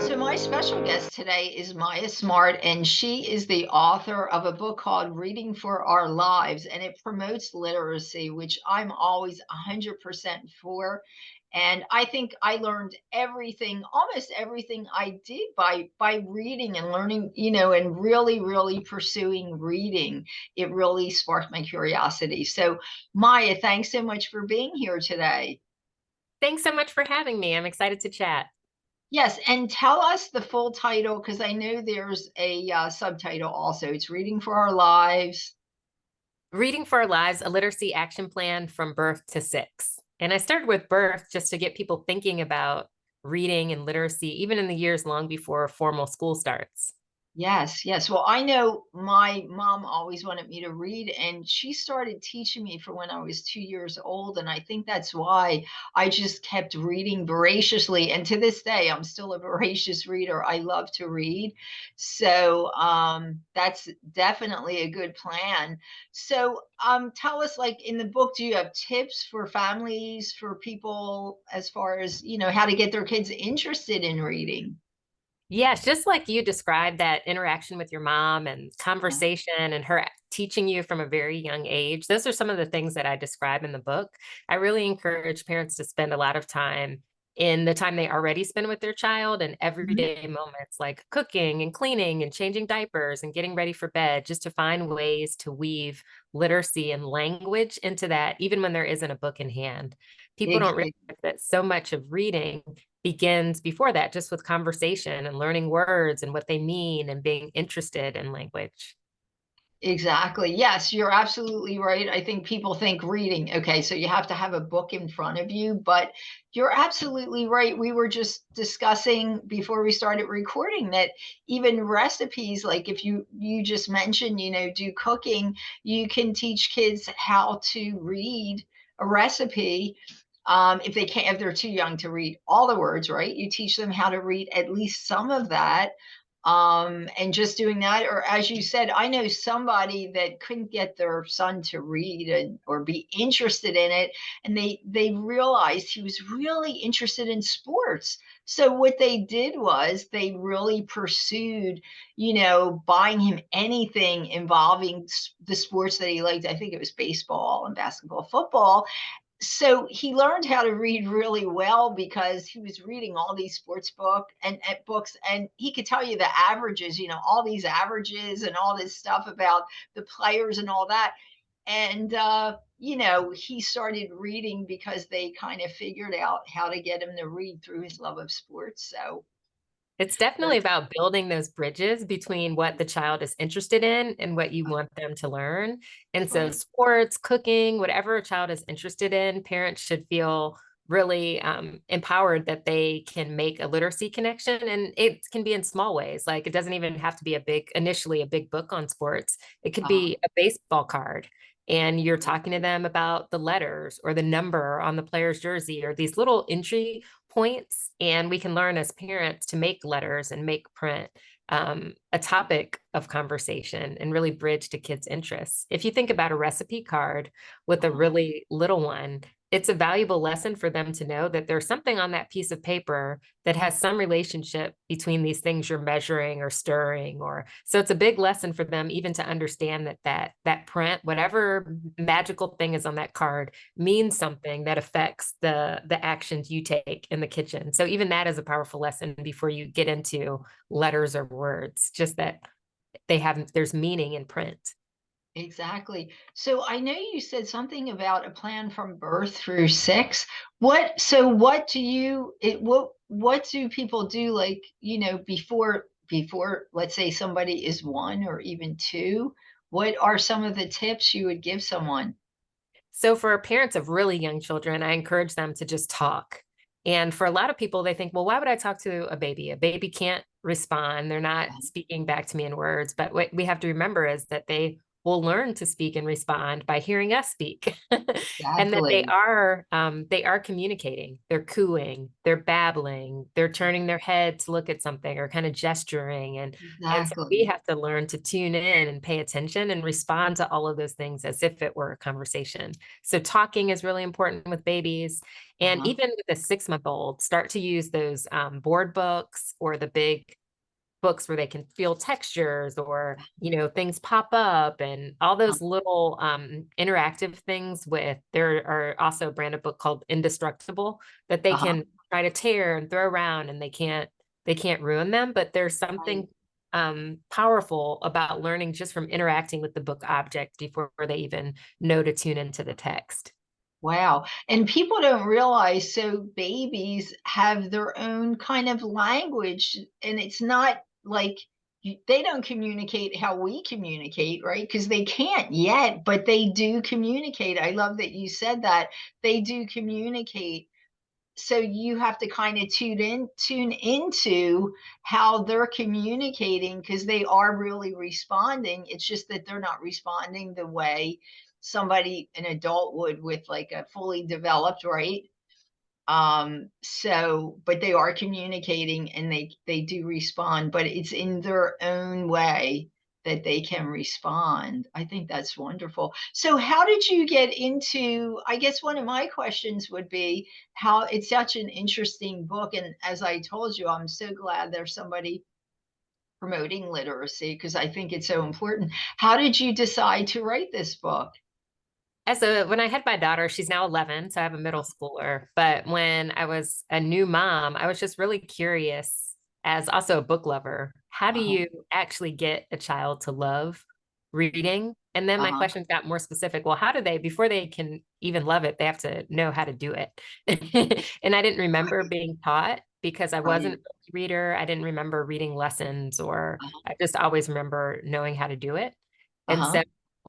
So my special guest today is Maya Smart, and she is the author of a book called Reading for Our Lives, and it promotes literacy, which I'm always 100% for. And I think I learned everything, almost everything I did by reading and learning, and really pursuing reading. It really sparked my curiosity. So Maya, thanks so much for being here today. Thanks so much for having me. I'm excited to chat. Yes, and tell us the full title because I know there's a subtitle also. It's Reading for Our Lives. Reading for Our Lives, a literacy action plan from birth to six. And I started with birth just to get people thinking about reading and literacy, even in the years long before formal school starts. Yes, yes. Well, I know my mom always wanted me to read, and she started teaching me for when I was 2 years old. And I think that's why I just kept reading voraciously. And to this day, I'm still a voracious reader. I love to read. So that's definitely a good plan. So tell us, like in the book, do you have tips for families, for people as far as, how to get their kids interested in reading? Yes, just like you described that interaction with your mom and conversation and her teaching you from a very young age. Those are some of the things that I describe in the book. I really encourage parents to spend a lot of time in the time they already spend with their child and Mhm. everyday moments like cooking and cleaning and changing diapers and getting ready for bed, just to find ways to weave literacy and language into that, even when there isn't a book in hand. People don't realize that so much of reading begins before that, just with conversation and learning words and what they mean and being interested in language. Exactly. Yes, you're absolutely right. I think people think reading, okay, so you have to have a book in front of you, but you're absolutely right. We were just discussing before we started recording that even recipes, like if you just mentioned, do cooking, you can teach kids how to read a recipe. If they can't, if they're too young to read all the words, right? You teach them how to read at least some of that, and just doing that. Or as you said, I know somebody that couldn't get their son to read or be interested in it, and they realized he was really interested in sports. So what they did was they really pursued, buying him anything involving the sports that he liked. I think it was baseball and basketball, football. So he learned how to read really well because he was reading all these sports books, and he could tell you the averages, all these averages and all this stuff about the players and all that. And he started reading because they kind of figured out how to get him to read through his love of sports. So It's definitely about building those bridges between what the child is interested in and what you want them to learn. And so, right. sports, cooking, whatever a child is interested in, parents should feel really empowered that they can make a literacy connection. And it can be in small ways. Like it doesn't even have to be initially a big book on sports. It could uh, be a baseball card. And you're talking to them about the letters or the number on the player's jersey or these little entry points, and we can learn as parents to make letters and make print a topic of conversation and really bridge to kids' interests. If you think about a recipe card with a uh, really little one, it's a valuable lesson for them to know that there's something on that piece of paper that has some relationship between these things you're measuring or stirring, or so it's a big lesson for them even to understand that print, whatever magical thing is on that card, means something that affects the actions you take in the kitchen. So even that is a powerful lesson before you get into letters or words, just that there's meaning in print. exactly. So I know you said something about a plan from birth through six. What do what do people do, like, before let's say somebody is one or even two? What are some of the tips you would give someone? So for parents of really young children, I encourage them to just talk. And for a lot of people, they think, well, why would I talk to a baby? A baby can't respond. They're not speaking back to me in words. But what we have to remember is that they will learn to speak and respond by hearing us speak. And that Exactly. they are communicating, they're cooing, they're babbling, they're turning their head to look at something or kind of gesturing. And so we Exactly. have to learn to tune in and pay attention and respond to all of those things as if it were a conversation. So talking is really important with babies. And Uh-huh. even with a 6-month-old, start to use those board books or the big books where they can feel textures or, things pop up and all those little interactive things with, there are also a brand of book called Indestructible that they Uh-huh. can try to tear and throw around and they can't ruin them, but there's Right. something powerful about learning just from interacting with the book object before they even know to tune into the text. Wow. And people don't realize, so babies have their own kind of language, and it's not like they don't communicate how we communicate, right? Because they can't yet, but they do communicate. I love that you said that. They do communicate. So you have to kind of tune into how they're communicating, because they are really responding. It's just that they're not responding the way somebody, an adult, would with like a fully developed, right? So but they are communicating, and they do respond, but it's in their own way that they can respond. I think that's wonderful. So how did you get into, I guess one of my questions would be, how it's such an interesting book, and as I told you, I'm so glad there's somebody promoting literacy, because I think it's so important. How did you decide to write this book? When I had my daughter, she's now 11, so I have a middle schooler. But when I was a new mom, I was just really curious, as also a book lover, how do Uh-huh. you actually get a child to love reading? And then my Uh-huh. questions got more specific. Well, how do they, before they can even love it, they have to know how to do it. And I didn't remember Right. being taught because I wasn't Right. a reader. I didn't remember reading lessons, or Uh-huh. I just always remember knowing how to do it. And Uh-huh. so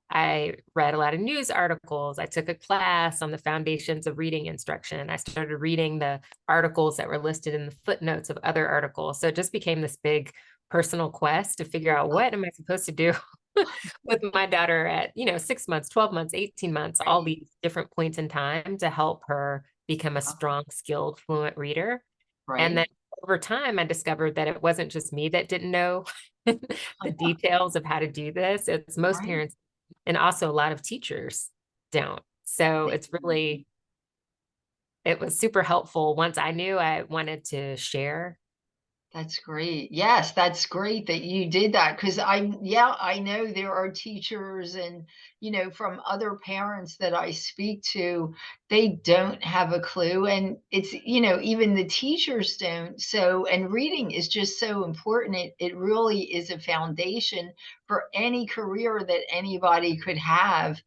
I read a lot of news articles. I took a class on the foundations of reading instruction. I started reading the articles that were listed in the footnotes of other articles. So it just became this big personal quest to figure out, what am I supposed to do with my daughter at, 6 months, 12 months, 18 months, all Right. these different points in time to help her become a Uh-huh. strong, skilled, fluent reader. And then Right. over time, I discovered that it wasn't just me that didn't know the details of how to do this. It's most Right. parents, and also a lot of teachers don't. So They it's really, it was super helpful once I knew I wanted to share. That's great. Yes, that's great that you did that, because yeah, I know there are teachers, and, from other parents that I speak to, they don't have a clue. And it's, even the teachers don't. So, and reading is just so important. It really is a foundation for any career that anybody could have.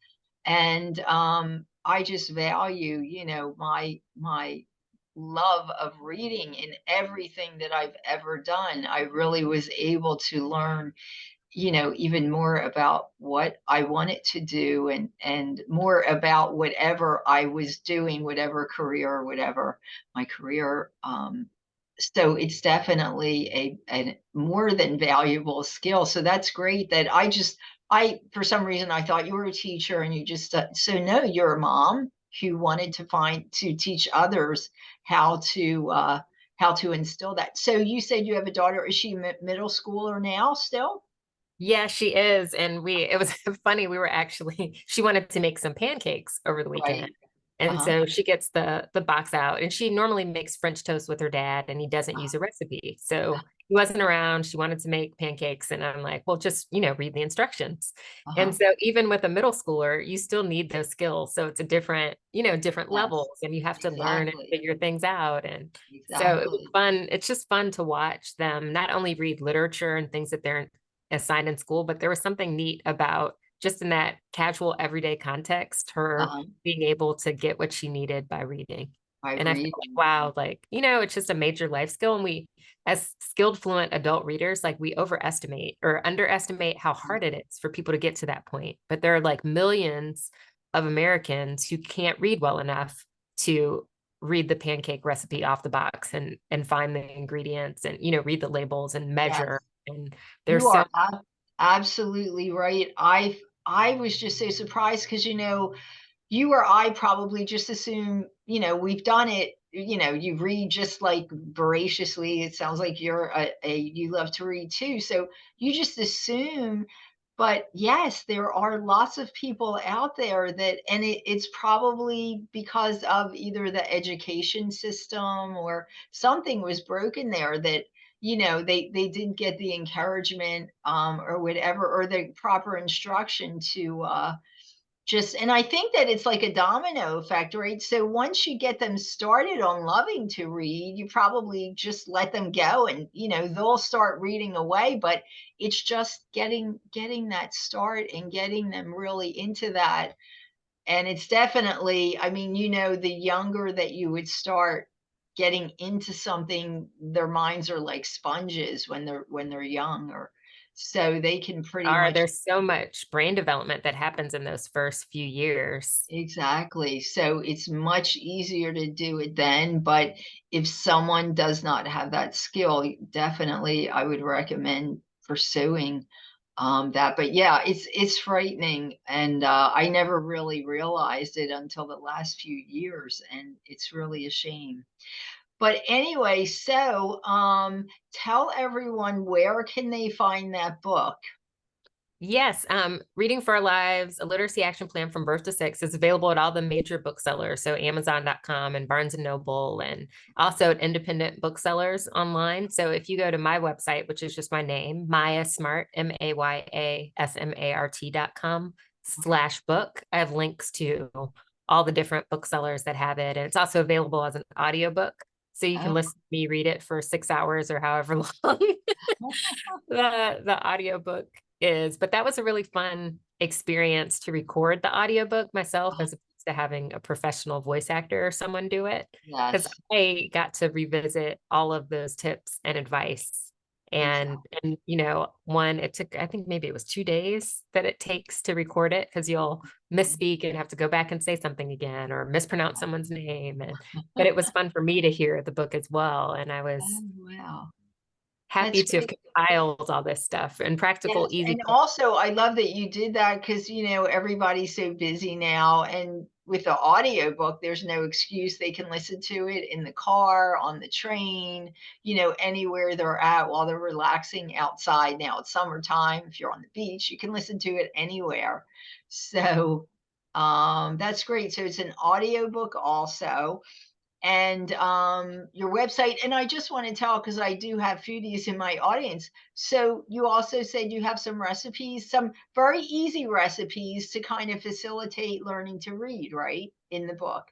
And I just value, my love of reading in everything that I've ever done. I really was able to learn, even more about what I wanted to do, and more about whatever I was doing, whatever career or whatever my career. So it's definitely a more than valuable skill. So that's great that for some reason I thought you were a teacher, and you just, so no, you're a mom who wanted to teach others how to instill that. So you said you have a daughter. Is she middle schooler now still? Yeah, she is. And it was funny. We were actually, she wanted to make some pancakes over the weekend. Right. And Uh-huh. so she gets the box out, and she normally makes French toast with her dad, and he doesn't use a Uh-huh. recipe. So he wasn't around. She wanted to make pancakes. And I'm like, well, just, read the instructions. And Uh-huh. so even with a middle schooler, you still need those skills. So it's a different, different Yes. levels, and you have to learn and Exactly. figure things out. And so it was Exactly. fun. It's just fun to watch them not only read literature and things that they're assigned in school, but there was something neat about just in that casual everyday context, her Uh-huh. being able to get what she needed by reading. I And I feel read. like, wow, like, it's just a major life skill. And we, as skilled, fluent adult readers, like we overestimate or underestimate how hard it is for people to get to that point. But there are like millions of Americans who can't read well enough to read the pancake recipe off the box and find the ingredients and, read the labels and Yes. measure. And You there's so are absolutely right. I was just so surprised because, you or I probably just assume, we've done it. You read just like voraciously. It sounds like you love to read too. So you just assume, but yes, there are lots of people out there and it's probably because of either the education system or something was broken there that, they didn't get the encouragement, or whatever, or the proper instruction to, and I think that it's like a domino effect, right? So once you get them started on loving to read, you probably just let them go and, they'll start reading away, but it's just getting that start and getting them really into that. And it's definitely, I mean, the younger that you would start getting into something, their minds are like sponges when they're young, or so they can pretty much. There's so much brain development that happens in those first few years. Exactly. So it's much easier to do it then, but if someone does not have that skill, definitely I would recommend pursuing, that. But yeah, it's frightening, and I never really realized it until the last few years, and it's really a shame. But anyway, so tell everyone, where can they find that book? Yes, Reading for Our Lives, A Literacy Action Plan from Birth to Six is available at all the major booksellers, so Amazon.com and Barnes and Noble, and also at independent booksellers online. So if you go to my website, which is just my name, Maya Smart, MAYASMART.com/book, I have links to all the different booksellers that have it. And it's also available as an audiobook. So you can Oh, listen to me read it for 6 hours or however long the audiobook is. But that was a really fun experience to record the audiobook myself, as opposed to having a professional voice actor or someone do it. Because yes, I got to revisit all of those tips and advice. And exactly. it took, I think maybe it was 2 days that it takes to record it, because you'll misspeak and have to go back and say something again or mispronounce someone's name. But it was fun for me to hear the book as well. And I was Oh, wow. happy That's to have great. compiled all this stuff and practical, Yes, easy. and also I love that you did that because, everybody's so busy now, and with the audiobook, there's no excuse. They can listen to it in the car, on the train, anywhere they're at while they're relaxing outside. Now it's summertime. If you're on the beach, you can listen to it anywhere. So, that's great. So it's an audiobook also, and your website. And I just want to tell, because I do have foodies in my audience. So you also said you have some recipes, some very easy recipes to kind of facilitate learning to read, right? In the book.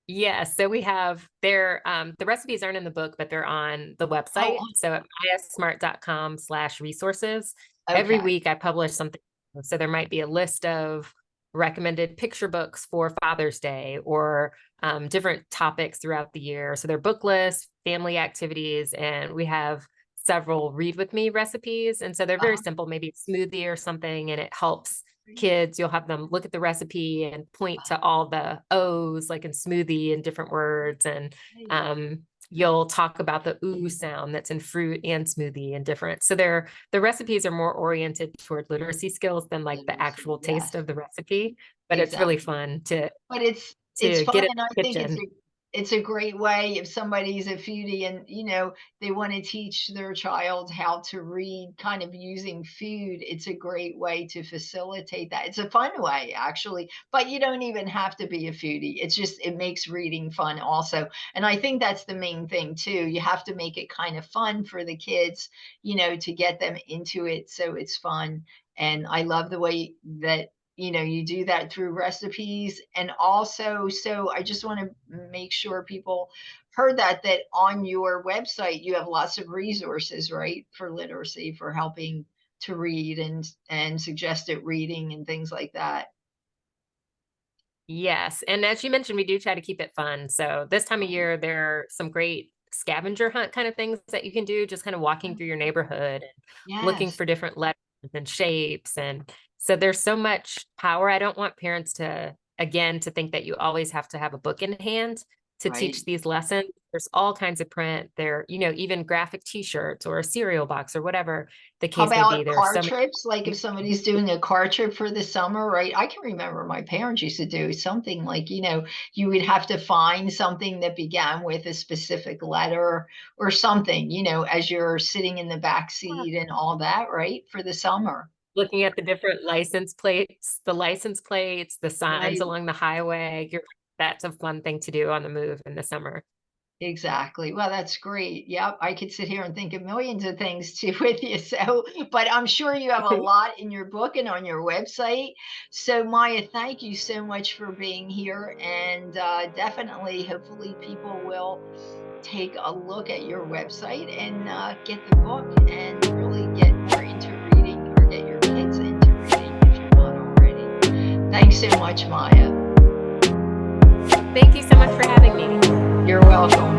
Yeah, so we have the recipes aren't in the book, but they're on the Oh, website. So at mayasmart.com/resources. Every okay. week I publish something. So there might be a list of recommended picture books for Father's Day, or different topics throughout the year. So they're book lists, family activities, and we have several read with me recipes. And so they're very Uh-huh. simple, maybe a smoothie or something, and it helps Great. kids. You'll have them look at the recipe and point to all the O's, like in smoothie, and different words. And Okay. um, you'll talk about the ooh sound that's in fruit and smoothie and different. So the recipes are more oriented toward literacy skills than like the Literacy. actual taste Yes, of the recipe. But it's really exactly. fun to But it's to fun, get in and I the think it's kitchen. a great way if somebody's a foodie and, they want to teach their child how to read kind of using food. It's a great way to facilitate that. It's a fun way, actually, but you don't even have to be a foodie. It's just it makes reading fun also. And I think that's the main thing too. You have to make it kind of fun for the kids, to get them into it so it's fun. And I love the way that, you do that through recipes. And also, so I just want to make sure people heard that on your website you have lots of resources, right, for literacy, for helping to read and suggested reading and things like that. Yes. And as you mentioned, we do try to keep it fun. So this time of year, there are some great scavenger hunt kind of things that you can do, just kind of walking through your neighborhood and looking Yes. for different letters and shapes. And so there's so much power. I don't want parents to, again, to think that you always have to have a book in hand. to Right. teach these lessons. There's all kinds of print there, even graphic t-shirts or a cereal box or whatever the How case may be. about There are car so many. trips? Like if somebody's doing a car trip for the summer, right? I can remember my parents used to do something like, you would have to find something that began with a specific letter or something, as you're sitting in the back seat and all that, right? For the summer. Looking at the different license plates, the signs Right. along the highway. That's a fun thing to do on the move in the summer. Exactly. Well, that's great. Yep. I could sit here and think of millions of things too with you. So, but I'm sure you have a lot in your book and on your website. So, Maya, thank you so much for being here. And definitely, hopefully, people will take a look at your website and get the book and really get more into reading or get your kids into reading if you're not already. Thanks so much, Maya. Thank you so much for having me. You're welcome.